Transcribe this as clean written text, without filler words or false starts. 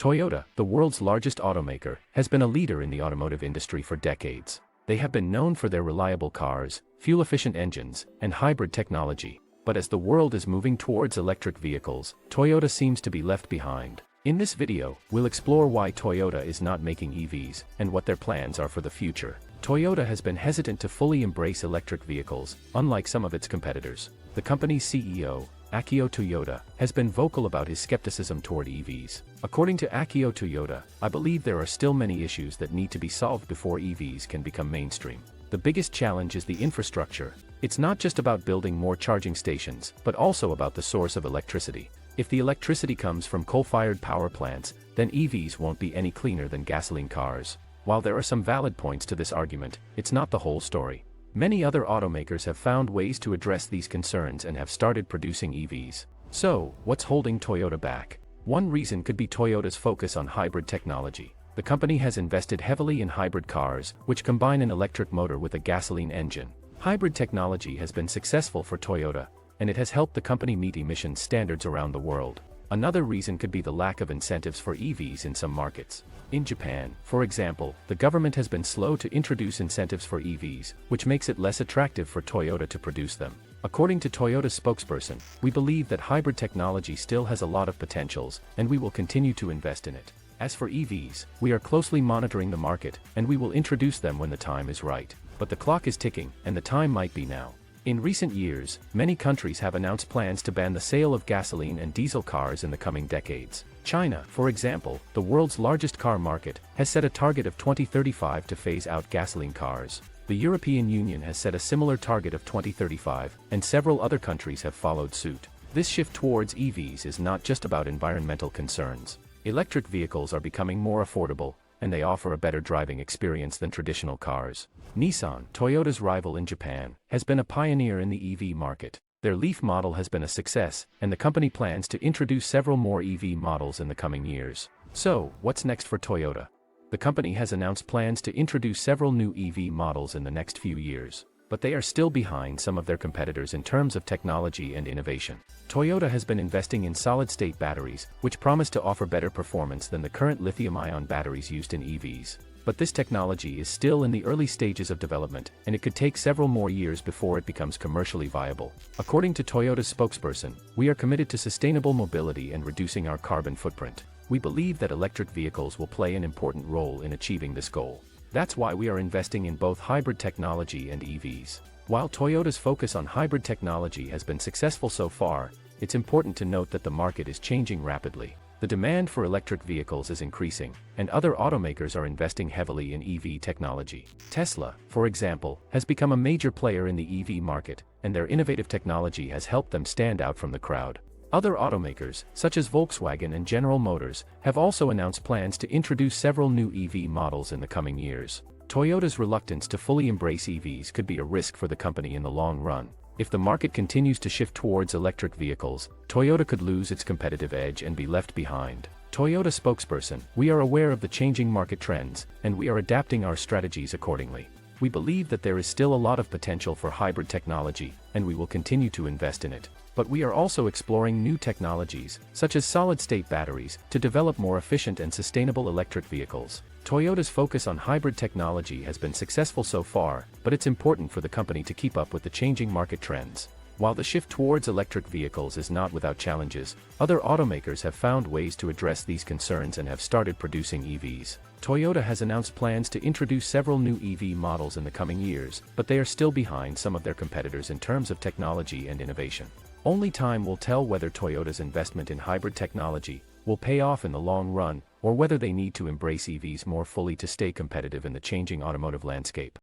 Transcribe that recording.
Toyota, the world's largest automaker, has been a leader in the automotive industry for decades. They have been known for their reliable cars, fuel-efficient engines, and hybrid technology. But as the world is moving towards electric vehicles, Toyota seems to be left behind. In this video, we'll explore why Toyota is not making EVs, and what their plans are for the future. Toyota has been hesitant to fully embrace electric vehicles, unlike some of its competitors. The company's CEO, Akio Toyoda, has been vocal about his skepticism toward EVs. According to Akio Toyoda, "I believe there are still many issues that need to be solved before EVs can become mainstream. The biggest challenge is the infrastructure. It's not just about building more charging stations, but also about the source of electricity. If the electricity comes from coal-fired power plants, then EVs won't be any cleaner than gasoline cars." While there are some valid points to this argument, it's not the whole story. Many other automakers have found ways to address these concerns and have started producing EVs. So, what's holding Toyota back? One reason could be Toyota's focus on hybrid technology. The company has invested heavily in hybrid cars, which combine an electric motor with a gasoline engine. Hybrid technology has been successful for Toyota, and it has helped the company meet emissions standards around the world. Another reason could be the lack of incentives for EVs in some markets. In Japan, for example, the government has been slow to introduce incentives for EVs, which makes it less attractive for Toyota to produce them. According to Toyota's spokesperson, "We believe that hybrid technology still has a lot of potentials, and we will continue to invest in it. As for EVs, we are closely monitoring the market, and we will introduce them when the time is right. But the clock is ticking, and the time might be now." In recent years, many countries have announced plans to ban the sale of gasoline and diesel cars in the coming decades. China, for example, the world's largest car market, has set a target of 2035 to phase out gasoline cars. The European Union has set a similar target of 2035, and several other countries have followed suit. This shift towards EVs is not just about environmental concerns. Electric vehicles are becoming more affordable, and they offer a better driving experience than traditional cars. Nissan, Toyota's rival in Japan, has been a pioneer in the EV market. Their Leaf model has been a success, and the company plans to introduce several more EV models in the coming years. So, what's next for Toyota? The company has announced plans to introduce several new EV models in the next few years. But they are still behind some of their competitors in terms of technology and innovation. Toyota has been investing in solid-state batteries, which promise to offer better performance than the current lithium-ion batteries used in EVs. But this technology is still in the early stages of development, and it could take several more years before it becomes commercially viable. According to Toyota's spokesperson, "We are committed to sustainable mobility and reducing our carbon footprint. We believe that electric vehicles will play an important role in achieving this goal. That's why we are investing in both hybrid technology and EVs." While Toyota's focus on hybrid technology has been successful so far, it's important to note that the market is changing rapidly. The demand for electric vehicles is increasing, and other automakers are investing heavily in EV technology. Tesla, for example, has become a major player in the EV market, and their innovative technology has helped them stand out from the crowd. Other automakers, such as Volkswagen and General Motors, have also announced plans to introduce several new EV models in the coming years. Toyota's reluctance to fully embrace EVs could be a risk for the company in the long run. If the market continues to shift towards electric vehicles, Toyota could lose its competitive edge and be left behind. Toyota spokesperson, "We are aware of the changing market trends, and we are adapting our strategies accordingly. We believe that there is still a lot of potential for hybrid technology, and we will continue to invest in it. But we are also exploring new technologies, such as solid-state batteries, to develop more efficient and sustainable electric vehicles." Toyota's focus on hybrid technology has been successful so far, but it's important for the company to keep up with the changing market trends. While the shift towards electric vehicles is not without challenges, other automakers have found ways to address these concerns and have started producing EVs. Toyota has announced plans to introduce several new EV models in the coming years, but they are still behind some of their competitors in terms of technology and innovation. Only time will tell whether Toyota's investment in hybrid technology will pay off in the long run, or whether they need to embrace EVs more fully to stay competitive in the changing automotive landscape.